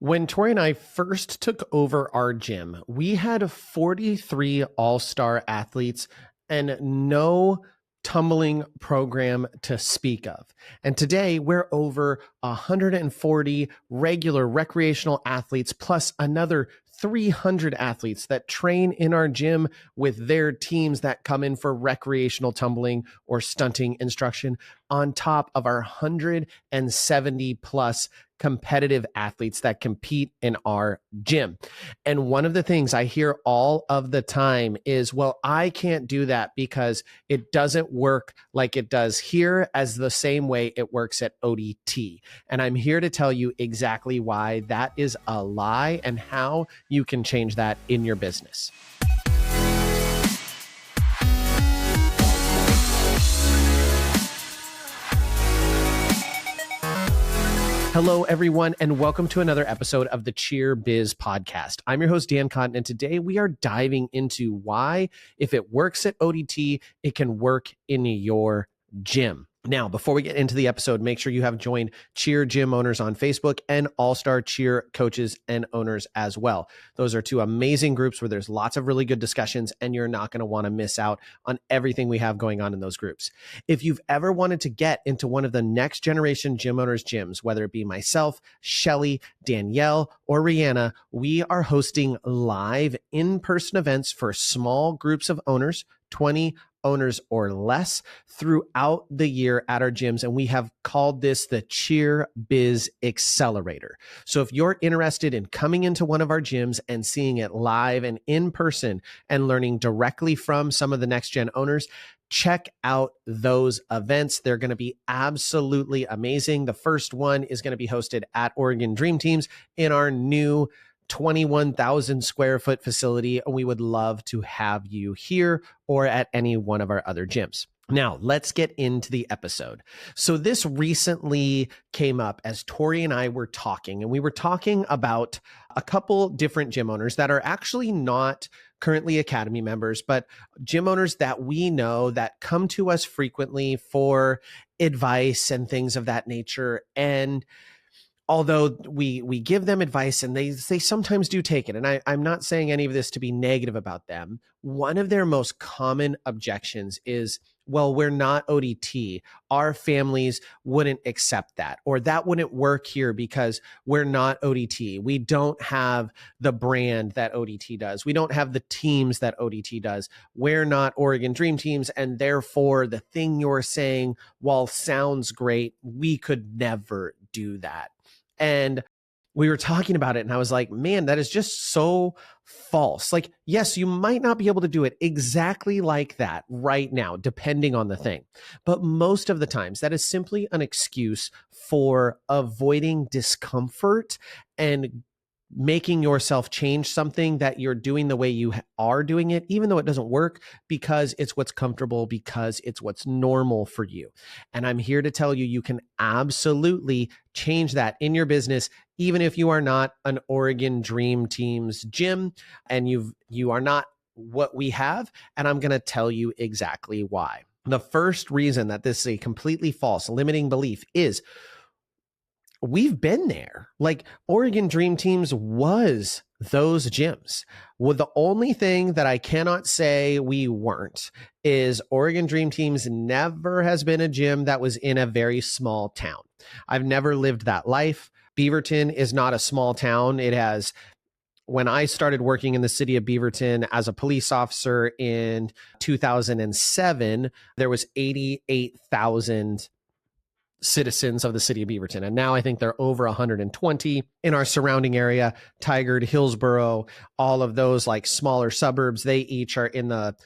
When Tori and I first took over our gym, we had 43 all-star athletes and no tumbling program to speak of. And today we're over 140 regular recreational athletes plus another 300 athletes that train in our gym with their teams that come in for recreational tumbling or stunting instruction on top of our 170 plus competitive athletes that compete in our gym. And one of the things I hear all of the time is, well, I can't do that because it doesn't work like it does here as the same way it works at ODT. And I'm here to tell you exactly why that is a lie and how you can change that in your business. Hello, everyone, and welcome to another episode of the Cheer Biz Podcast. I'm your host, Dan Cotton, and today we are diving into why, if it works at ODT, it can work in your gym. Now, before we get into the episode, make sure you have joined Cheer Gym Owners on Facebook and All-Star Cheer Coaches and Owners as well. Those are two amazing groups where there's lots of really good discussions, and you're not going to want to miss out on everything we have going on in those groups. If you've ever wanted to get into one of the next generation gym owners' gyms, whether it be myself, Shelly, Danielle, or Rihanna, we are hosting live in-person events for small groups of owners, 20 owners or less throughout the year at our gyms. And we have called this the Cheer Biz Accelerator. So if you're interested in coming into one of our gyms and seeing it live and in person and learning directly from some of the next gen owners, check out those events. They're going to be absolutely amazing. The first one is going to be hosted at Oregon Dream Teams in our new 21,000 square foot facility. We would love to have you here or at any one of our other gyms. Now, let's get into the episode. So this recently came up as Tori and I were talking, and we were talking about a couple different gym owners that are actually not currently Academy members, but gym owners that we know that come to us frequently for advice and things of that nature. And although we give them advice and they sometimes do take it, and I'm not saying any of this to be negative about them, one of their most common objections is, well, we're not ODT. Our families wouldn't accept that, or that wouldn't work here because we're not ODT. We don't have the brand that ODT does. We don't have the teams that ODT does. We're not Oregon Dream Teams, and therefore the thing you're saying, while sounds great, we could never do that. And we were talking about it and I was like, man, that is just so false. Like, yes, you might not be able to do it exactly like that right now, depending on the thing. But most of the times that is simply an excuse for avoiding discomfort and making yourself change something that you're doing the way you are doing it, even though it doesn't work, because it's what's comfortable, because it's what's normal for you. And I'm here to tell you, you can absolutely change that in your business, even if you are not an Oregon Dream Team's gym and you are not what we have. And I'm going to tell you exactly why. The first reason that this is a completely false limiting belief is we've been there. Like, Oregon Dream Teams was those gyms. Well, the only thing that I cannot say we weren't is Oregon Dream Teams never has been a gym that was in a very small town. I've never lived that life. Beaverton is not a small town. It has, when I started working in the city of Beaverton as a police officer in 2007, there was 88,000 citizens of the city of Beaverton. And now I think they're over 120 in our surrounding area. Tigard, Hillsboro, all of those like smaller suburbs, they each are in the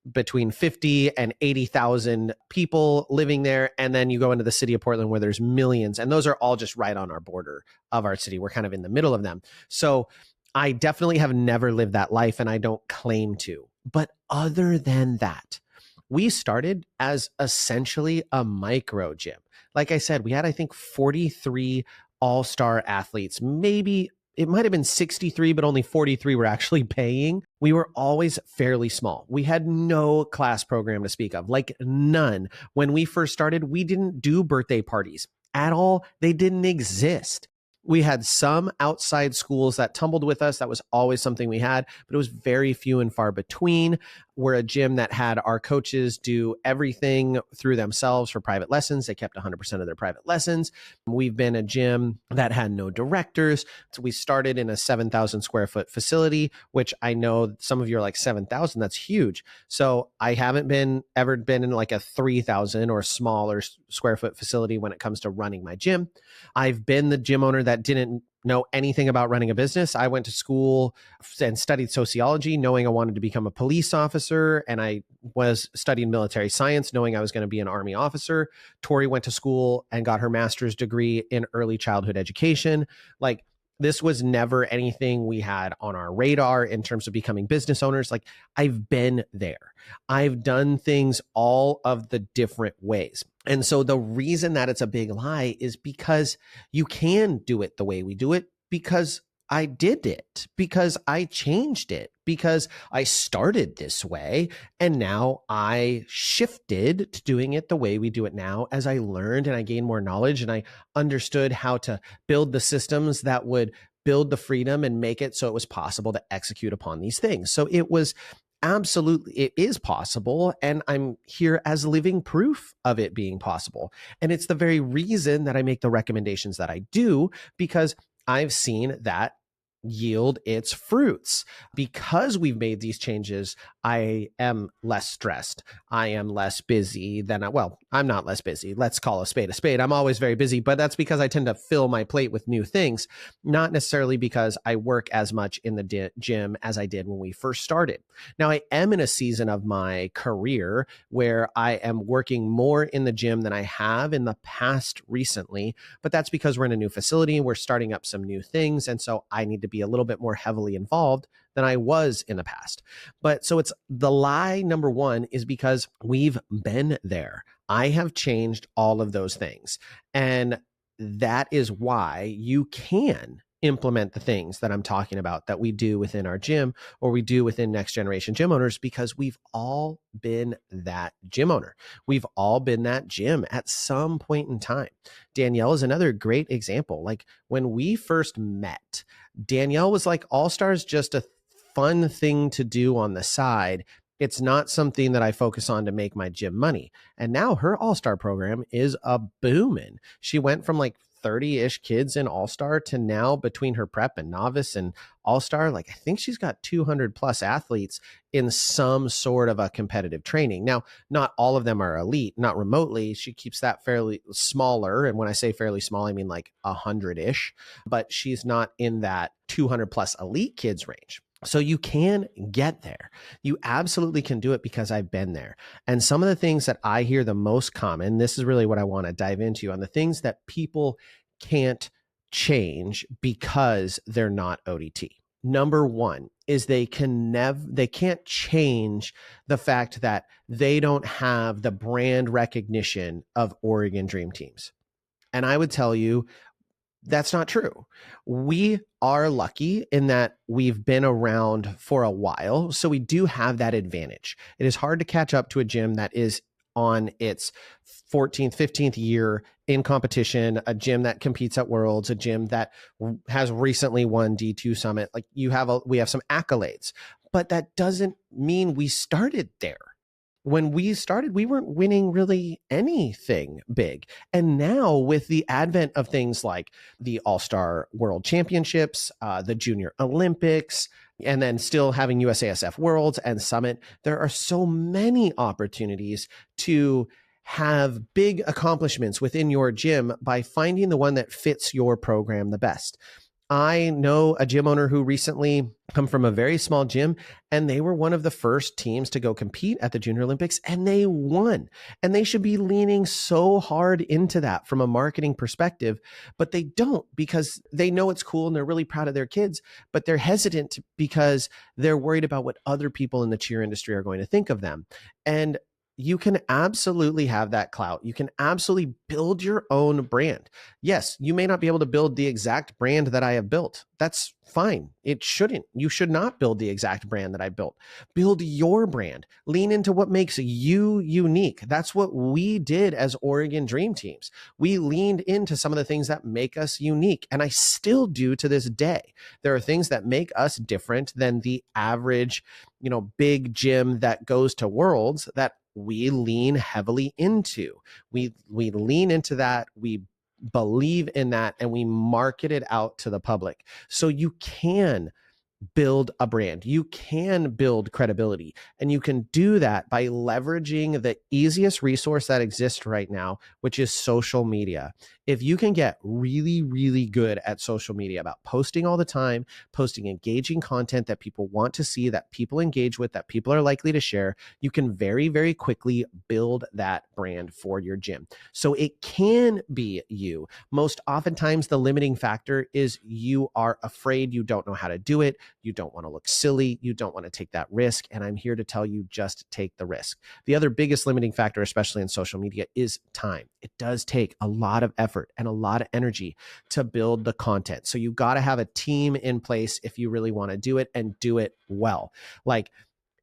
between 50 and 80,000 people living there. And then you go into the city of Portland where there's millions, and those are all just right on our border of our city. We're kind of in the middle of them. So I definitely have never lived that life, and I don't claim to. But other than that, we started as essentially a micro gym. Like I said, we had, I think, 43 all-star athletes. Maybe it might have been 63, but only 43 were actually paying. We were always fairly small. We had no class program to speak of, like none. When we first started, we didn't do birthday parties at all. They didn't exist. We had some outside schools that tumbled with us. That was always something we had, but it was very few and far between. We're a gym that had our coaches do everything through themselves for private lessons. They kept 100% of their private lessons. We've been a gym that had no directors. So we started in a 7,000 square foot facility, which I know some of you are like 7,000. That's huge. So I haven't ever been in like a 3,000 or smaller square foot facility when it comes to running my gym. I've been the gym owner that didn't know anything about running a business. I went to school and studied sociology, knowing I wanted to become a police officer. And I was studying military science, knowing I was going to be an Army officer. Tori went to school and got her master's degree in early childhood education. Like, this was never anything we had on our radar in terms of becoming business owners. Like, I've been there. I've done things all of the different ways. And so the reason that it's a big lie is because you can do it the way we do it, because I did it, because I changed it, because I started this way. And now I shifted to doing it the way we do it now as I learned and I gained more knowledge and I understood how to build the systems that would build the freedom and make it so it was possible to execute upon these things. So it was absolutely, it is possible. And I'm here as living proof of it being possible. And it's the very reason that I make the recommendations that I do, because I've seen that yield its fruits. Because we've made these changes, I am less stressed. I am less busy than I'm not less busy. Let's call a spade a spade. I'm always very busy, but that's because I tend to fill my plate with new things, not necessarily because I work as much in the gym as I did when we first started. Now, I am in a season of my career where I am working more in the gym than I have in the past recently, but that's because we're in a new facility. We're starting up some new things. And so I need to be a little bit more heavily involved than I was in the past. But so it's the lie number one is because we've been there. I have changed all of those things. And that is why you can implement the things that I'm talking about that we do within our gym or we do within Next Generation Gym Owners, because we've all been that gym owner. We've all been that gym at some point in time. Danielle is another great example. Like, when we first met, Danielle was like, All Stars just a fun thing to do on the side. It's not something that I focus on to make my gym money. And now her All-Star program is a booming. She went from like 30-ish kids in All-Star to now, between her prep and novice and All-Star, like I think she's got 200 plus athletes in some sort of a competitive training. Now, not all of them are elite, not remotely. She keeps that fairly smaller. And when I say fairly small, I mean like 100-ish, but she's not in that 200 plus elite kids range. So you can get there. You absolutely can do it, because I've been there. And some of the things that I hear the most common, this is really what I want to dive into, on the things that people can't change because they're not ODT. Number one is they can't change the fact that they don't have the brand recognition of Oregon Dream Teams. And I would tell you, that's not true. We are lucky in that we've been around for a while, so we do have that advantage. It is hard to catch up to a gym that is on its 14th, 15th year in competition, a gym that competes at Worlds, a gym that has recently won D2 Summit. Like, we have some accolades, but that doesn't mean we started there. When we started, we weren't winning really anything big. And now, with the advent of things like the All-Star World Championships, the Junior Olympics, and then still having USASF Worlds and Summit, there are so many opportunities to have big accomplishments within your gym by finding the one that fits your program the best. I know a gym owner who recently come from a very small gym, and they were one of the first teams to go compete at the Junior Olympics, and they won. And they should be leaning so hard into that from a marketing perspective, but they don't, because they know it's cool and they're really proud of their kids, but they're hesitant because they're worried about what other people in the cheer industry are going to think of them. And you can absolutely have that clout. You can absolutely build your own brand. Yes, you may not be able to build the exact brand that I have built. That's fine. It shouldn't. You should not build the exact brand that I built. Build your brand. Lean into what makes you unique. That's what we did as Oregon Dream Teams. We leaned into some of the things that make us unique, and I still do to this day. There are things that make us different than the average, big gym that goes to Worlds that we lean heavily into. We lean into that. We believe in that, and we market it out to the public. So you can build a brand. You can build credibility, and you can do that by leveraging the easiest resource that exists right now, which is social media. If you can get really, really good at social media about posting all the time, posting engaging content that people want to see, that people engage with, that people are likely to share, you can very, very quickly build that brand for your gym. So it can be you. Most oftentimes, the limiting factor is you are afraid, you don't know how to do it. You don't want to look silly. You don't want to take that risk. And I'm here to tell you, just take the risk. The other biggest limiting factor, especially in social media, is time. It does take a lot of effort and a lot of energy to build the content. So you got to have a team in place if you really want to do it, and do it well. Like,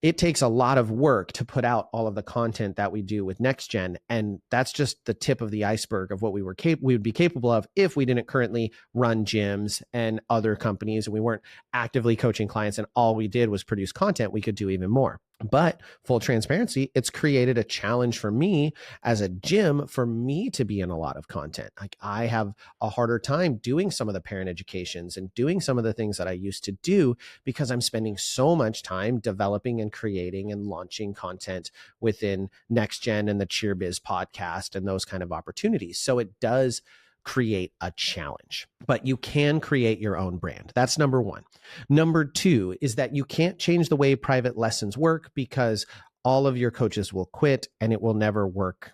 it takes a lot of work to put out all of the content that we do with Next Gen. And that's just the tip of the iceberg of what we would be capable of if we didn't currently run gyms and other companies, and we weren't actively coaching clients and all we did was produce content. We could do even more. But full transparency, it's created a challenge for me as a gym for me to be in a lot of content. Like, I have a harder time doing some of the parent educations and doing some of the things that I used to do because I'm spending so much time developing and creating and launching content within Next Gen and the Cheer Biz podcast and those kind of opportunities. So it does create a challenge, but you can create your own brand. That's number one. Number two is that you can't change the way private lessons work, because all of your coaches will quit and it will never work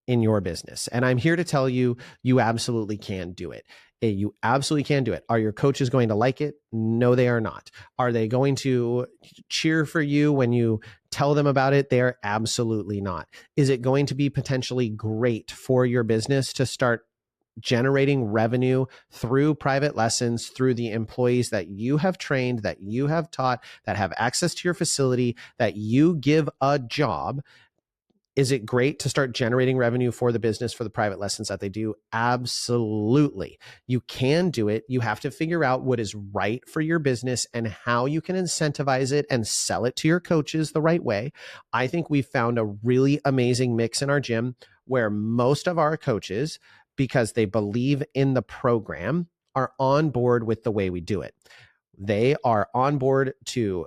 in your business. And I'm here to tell you, you absolutely can do it. You absolutely can do it. Are your coaches going to like it? No, they are not. Are they going to cheer for you when you tell them about it? They are absolutely not. Is it going to be potentially great for your business to start generating revenue through private lessons, through the employees that you have trained, that you have taught, that have access to your facility, that you give a job? Is it great to start generating revenue for the business for the private lessons that they do? Absolutely. You can do it. You have to figure out what is right for your business and how you can incentivize it and sell it to your coaches the right way. I think we found a really amazing mix in our gym where most of our coaches, because they believe in the program, are on board with the way we do it. They are on board to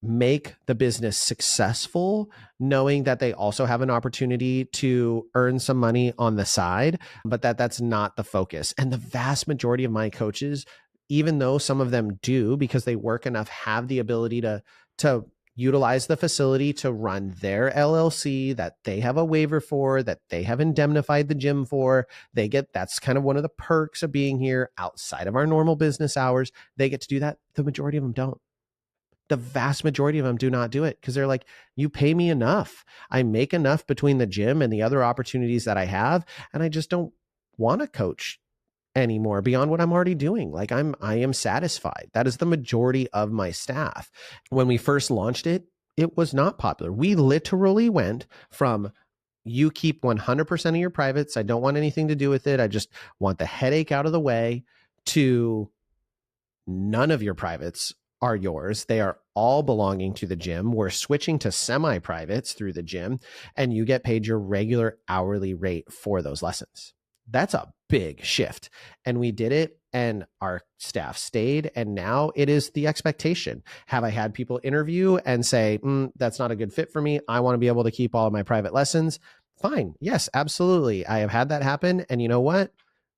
make the business successful, knowing that they also have an opportunity to earn some money on the side, but that's not the focus. And the vast majority of my coaches, even though some of them do because they work enough, have the ability to utilize the facility to run their LLC that they have a waiver for, that they have indemnified the gym for. That's kind of one of the perks of being here outside of our normal business hours. They get to do that. The majority of them don't. The vast majority of them do not do it because they're like, you pay me enough. I make enough between the gym and the other opportunities that I have, and I just don't want to coach anymore beyond what I'm already doing. Like, I am satisfied. That is the majority of my staff. When we first launched it, it was not popular. We literally went from, you keep 100% of your privates, I don't want anything to do with it, I just want the headache out of the way, to none of your privates are yours. They are all belonging to the gym. We're switching to semi-privates through the gym, and you get paid your regular hourly rate for those lessons. That's a big shift. And we did it, and our staff stayed, and now it is the expectation. Have I had people interview and say, that's not a good fit for me, I want to be able to keep all of my private lessons? Fine. Yes, absolutely. I have had that happen. And you know what?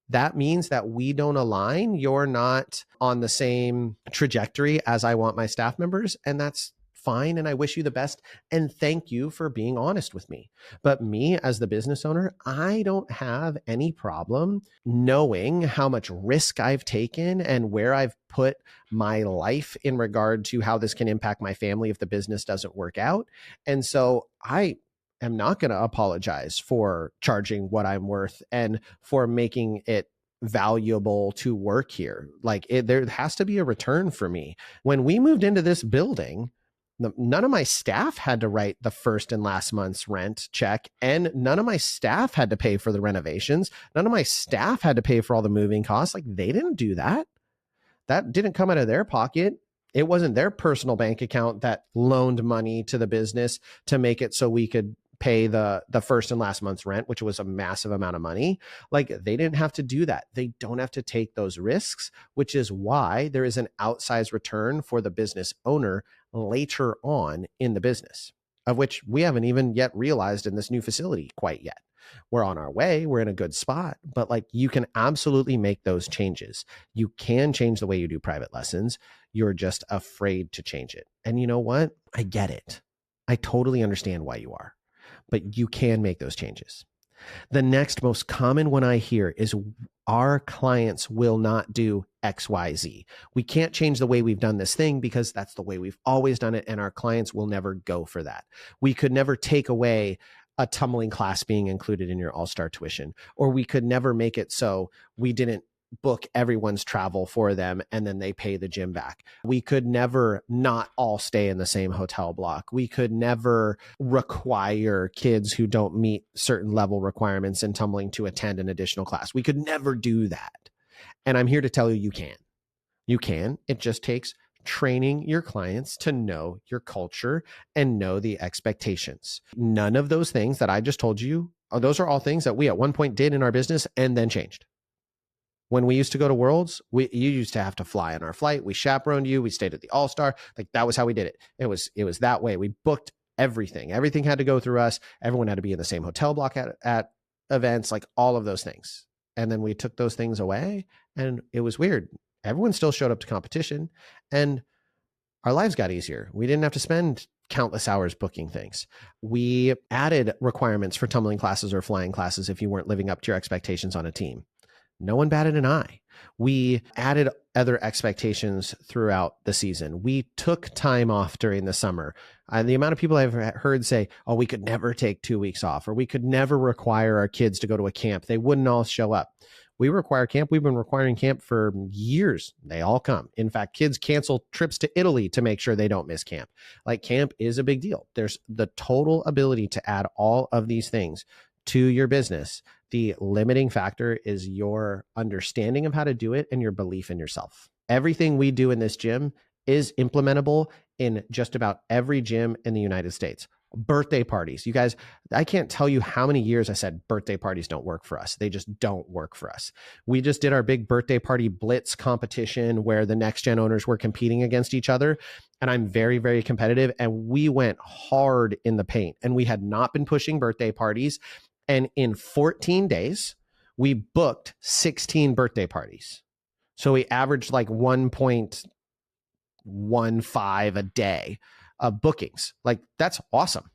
That means that we don't align. You're not on the same trajectory as I want my staff members, and that's fine. And I wish you the best. And thank you for being honest with me. But me as the business owner, I don't have any problem knowing how much risk I've taken and where I've put my life in regard to how this can impact my family if the business doesn't work out. And so I am not going to apologize for charging what I'm worth and for making it valuable to work here. Like there has to be a return for me. When we moved into this building, none of my staff had to write the first and last month's rent check, and none of my staff had to pay for the renovations. None of my staff had to pay for all the moving costs. Like they didn't do that. That didn't come out of their pocket. It wasn't their personal bank account that loaned money to the business to make it so we could pay the first and last month's rent, which was a massive amount of money. Like they didn't have to do that. They don't have to take those risks, which is why there is an outsized return for the business owner later on in the business, of which we haven't even yet realized in this new facility quite yet. We're on our way. We're in a good spot, but like you can absolutely make those changes. You can change the way you do private lessons. You're just afraid to change it. And you know what? I get it. I totally understand why you are, but you can make those changes. The next most common one I hear is our clients will not do XYZ. We can't change the way we've done this thing because that's the way we've always done it, and our clients will never go for that. We could never take away a tumbling class being included in your all-star tuition, or we could never make it so we didn't book everyone's travel for them and then they pay the gym back. We could never not all stay in the same hotel block. We could never require kids who don't meet certain level requirements in tumbling to attend an additional class. We could never do that. And I'm here to tell you, you can. You can. It just takes training your clients to know your culture and know the expectations. None of those things that I just told you, those are all things that we at one point did in our business and then changed. When we used to go to Worlds, you used to have to fly on our flight. We chaperoned you. We stayed at the All-Star. Like that was how we did it. It was that way. We booked everything. Everything had to go through us. Everyone had to be in the same hotel block at events, like all of those things. And then we took those things away and it was weird. Everyone still showed up to competition and our lives got easier. We didn't have to spend countless hours booking things. We added requirements for tumbling classes or flying classes if you weren't living up to your expectations on a team. No one batted an eye. We added other expectations throughout the season. We took time off during the summer. The amount of people I've heard say, oh, we could never take 2 weeks off, or we could never require our kids to go to a camp. They wouldn't all show up. We require camp. We've been requiring camp for years. They all come. In fact, kids cancel trips to Italy to make sure they don't miss camp. Like camp is a big deal. There's the total ability to add all of these things to your business. The limiting factor is your understanding of how to do it and your belief in yourself. Everything we do in this gym is implementable in just about every gym in the United States. Birthday parties. You guys, I can't tell you how many years I said birthday parties don't work for us. They just don't work for us. We just did our big birthday party blitz competition where the next gen owners were competing against each other. And I'm very, very competitive. And we went hard in the paint and we had not been pushing birthday parties. And in 14 days, we booked 16 birthday parties. So we averaged like 1.15 a day of bookings. Like that's awesome.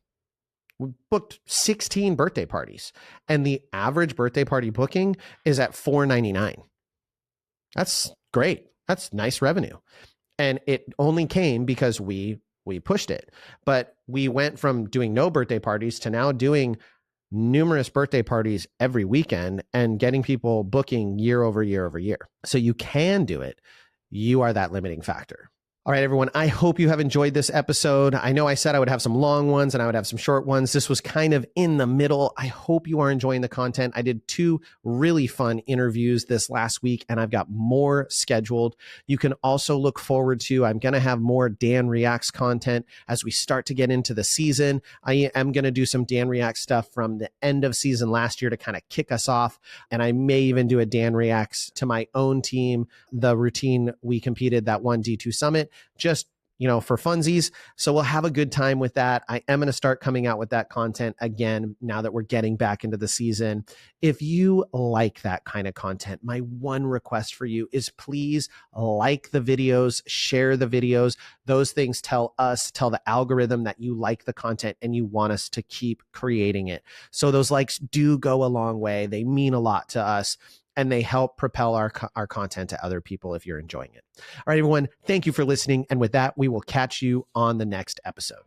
We booked 16 birthday parties and the average birthday party booking is at $4.99. That's great. That's nice revenue. And it only came because we pushed it. But we went from doing no birthday parties to now doing numerous birthday parties every weekend and getting people booking year over year over year. So you can do it. You are that limiting factor. All right, everyone, I hope you have enjoyed this episode. I know I said I would have some long ones and I would have some short ones. This was kind of in the middle. I hope you are enjoying the content. I did 2 really fun interviews this last week and I've got more scheduled. You can also look forward to, I'm going to have more Dan Reacts content as we start to get into the season. I am going to do some Dan Reacts stuff from the end of season last year to kind of kick us off. And I may even do a Dan Reacts to my own team, the routine we competed that one D2 Summit. Just, for funsies. So we'll have a good time with that. I am going to start coming out with that content again, now that we're getting back into the season. If you like that kind of content, my one request for you is please like the videos, share the videos. Those things tell the algorithm that you like the content and you want us to keep creating it. So those likes do go a long way. They mean a lot to us. And they help propel our content to other people if you're enjoying it. All right, everyone, thank you for listening. And with that, we will catch you on the next episode.